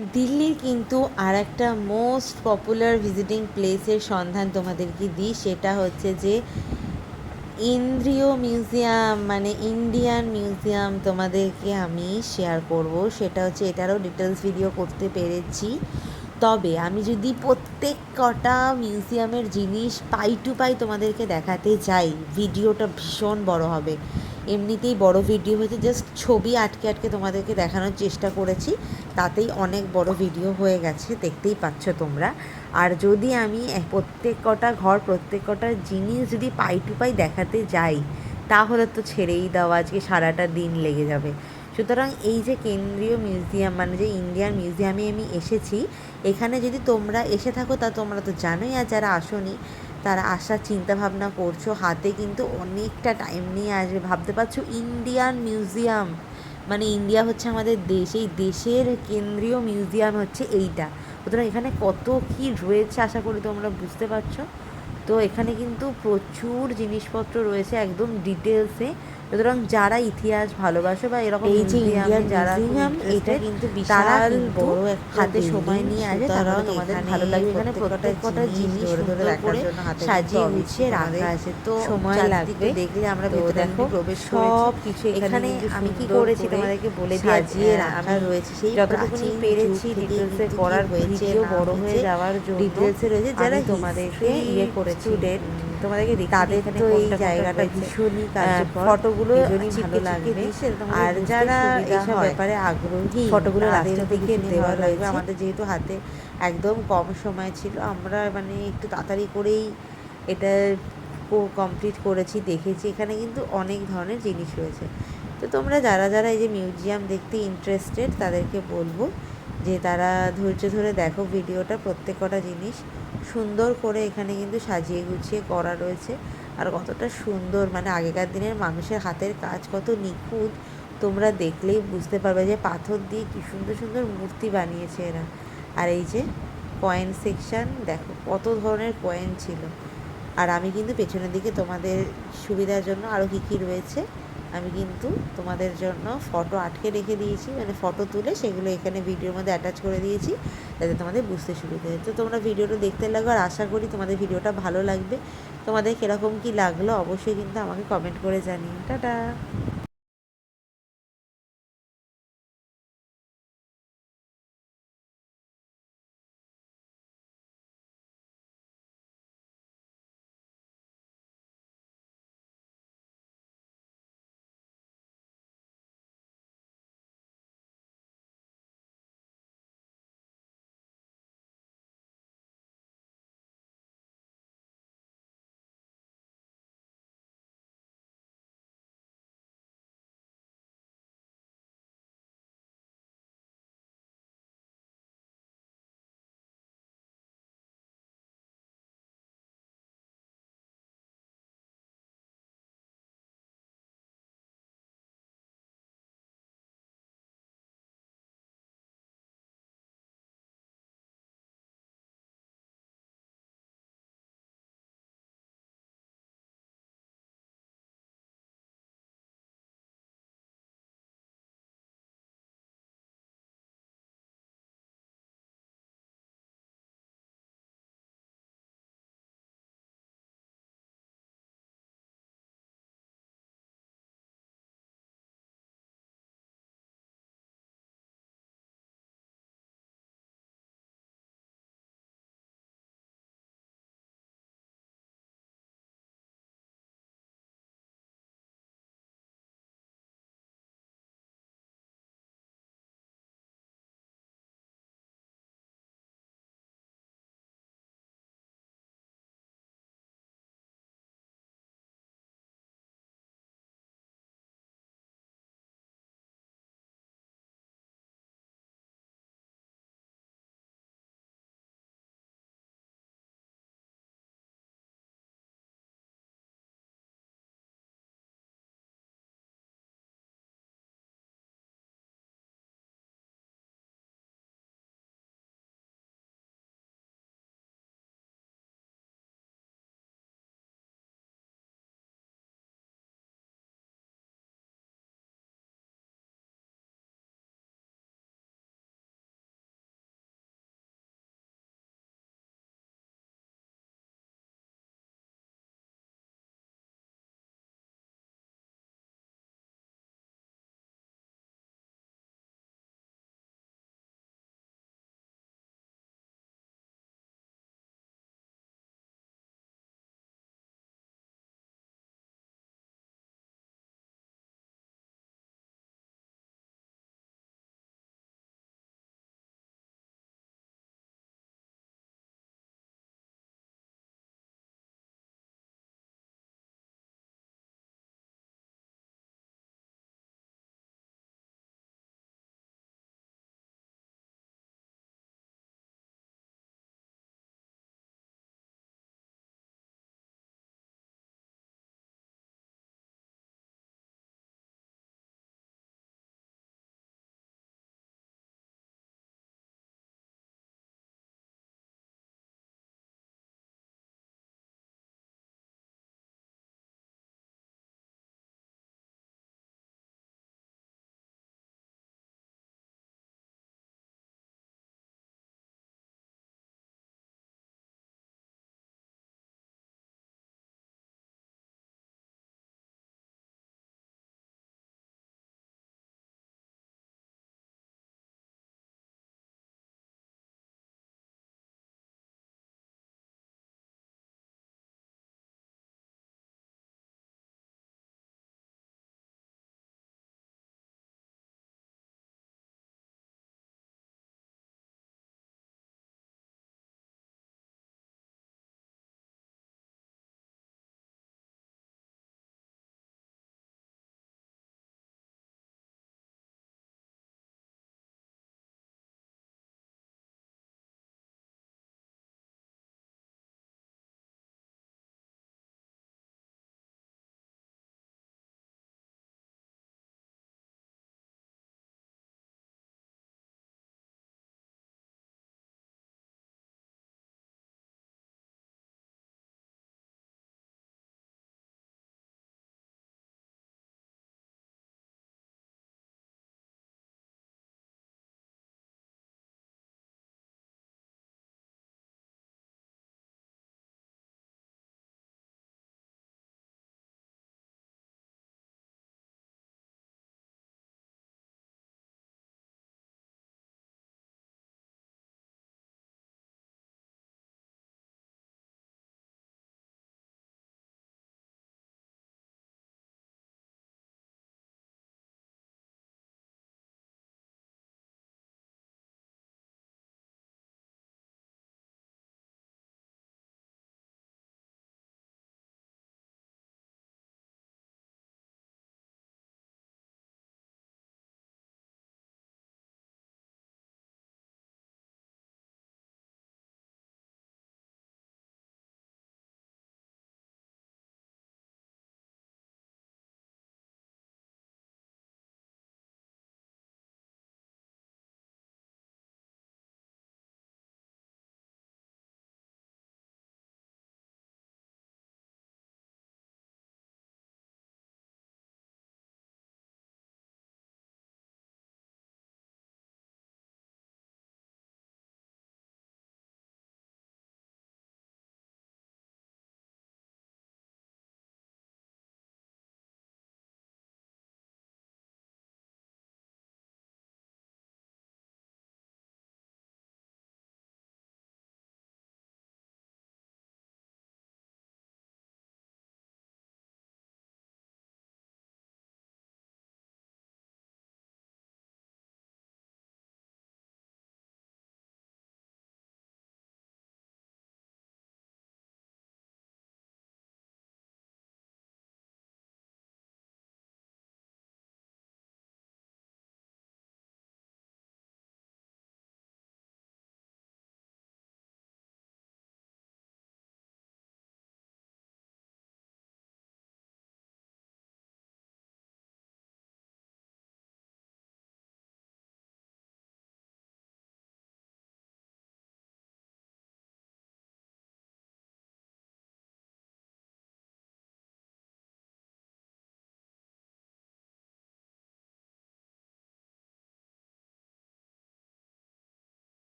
দিল্লির কিন্তু আর একটা মোস্ট পপুলার ভিজিটিং প্লেসের সন্ধান তোমাদেরকে দিই, সেটা হচ্ছে যে ইন্দ্রিয় মিউজিয়াম, মানে ইন্ডিয়ান মিউজিয়াম তোমাদেরকে আমি শেয়ার করব। সেটা হচ্ছে এটারও ডিটেলস ভিডিও করতে পেরেছি, তবে আমি যদি প্রত্যেক কটা মিউজিয়ামের জিনিস পাই টু পাই তোমাদেরকে দেখাতে যাই, ভিডিওটা ভীষণ বড় হবে। এমনিতেই বড় ভিডিও হয়েছে, জাস্ট ছবি আটকে আটকে তোমাদেরকে দেখানোর চেষ্টা করেছি, তাতেই অনেক বড় ভিডিও হয়ে গেছে, দেখতেই পাচ্ছ তোমরা। আর যদি আমি প্রত্যেক কটা ঘর, প্রত্যেক কটা জিনিস যদি পাই টু পাই দেখাতে যাই, তাহলে তো ছেড়েই দাও, আজকে সারাটা দিন লেগে যাবে। সুতরাং এই যে কেন্দ্রীয় মিউজিয়াম, মানে যে ইন্ডিয়ান মিউজিয়ামে আমি এসেছি, এখানে যদি তোমরা এসে থাকো তা তোমরা তো জানোই, আর যারা আসোনি তারা আসার চিন্তা ভাবনা করছো, হাতে কিন্তু অনেকটা টাইম নিয়ে আসবে। ভাবতে পারছো ইন্ডিয়ান মিউজিয়াম, মানে ইন্ডিয়া হচ্ছে আমাদের দেশ, এই দেশের কেন্দ্রীয় মিউজিয়াম হচ্ছে এইটা। সুতরাং এখানে কত কী রয়েছে আশা করি তোমরা বুঝতে পারছো। তো এখানে কিন্তু প্রচুর জিনিসপত্র রয়েছে একদম ডিটেলসে। সুতরাং যারা ইতিহাস ভালোবাসে বা এরকম এই যে ইন্ডিয়ান যারা মিউজিয়াম, এটা কিন্তু বিশাল বড় একটা হাতে সময় নিয়ে আসে, তাহলে তোমাদের ভালো লাগবে। এখানে প্রত্যেক কটা জিনিস সুন্দর করে সাজিয়ে গুছিয়ে রাখা আছে, তো সময় লাগবে দেখলে আমরা ভেতরে প্রবেশ সব কিছু। এখানে আমি কি করেছি তোমাদেরকে বলে দিয়ে রাখা রয়েছে, সেই যতটুকুনি পেরেছি ডিটেলসে করার, ভিডিও বড় হয়ে যাওয়ার জন্য ডিটেলসে রয়েছে। যারা তোমাদেরকে ইয়ে করে স্টুডেন্ট, তোমাদেরকে তাদের তো এই জায়গাটা ভীষণই কার্যকর, ফটোগুলো ভালো লাগবে। আর যারা এইসব ব্যাপারে আগ্রহী, ফটোগুলো রাস্তা থেকে দেওয়া লাগবে। আমাদের যেহেতু হাতে একদম কম সময় ছিল, আমরা মানে একটু তাড়াতাড়ি করেই এটা কমপ্লিট করেছি, দেখেছি। এখানে কিন্তু অনেক ধরনের জিনিস রয়েছে। তো তোমরা যারা যারা এই যে মিউজিয়াম দেখতে ইন্টারেস্টেড, তাদেরকে বলবো যে তারা ধৈর্য ধরে দেখো ভিডিওটা। প্রত্যেক কটা জিনিস সুন্দর করে এখানে কিন্তু সাজিয়ে গুছিয়ে করা রয়েছে। আর কতটা সুন্দর, মানে আগেকার দিনের মানুষের হাতের কাজ কত নিখুঁত, তোমরা দেখলেই বুঝতে পারবে যে পাথর দিয়ে কী সুন্দর সুন্দর মূর্তি বানিয়েছে এরা। আর এই যে কয়েন সেকশান, দেখো কত ধরনের কয়েন ছিল। আর আমি কিন্তু পেছনের দিকে তোমাদের সুবিধার জন্য আরও কী কী রয়েছে আমি কিন্তু তোমাদের জন্য ফটো আটকে রেখে দিয়েছি, মানে ফটো তুলে সেগুলো এখানে ভিডিওর মধ্যে অ্যাটাচ করে দিয়েছি, যাতে তোমাদের বুঝতে সুবিধা হয়। তো তোমরা ভিডিওটা দেখতে লাগো, আর আশা করি তোমাদের ভিডিওটা ভালো লাগবে। তোমাদের কীরকম কী লাগলো অবশ্যই কিন্তু আমাকে কমেন্ট করে জানিও। টাটা।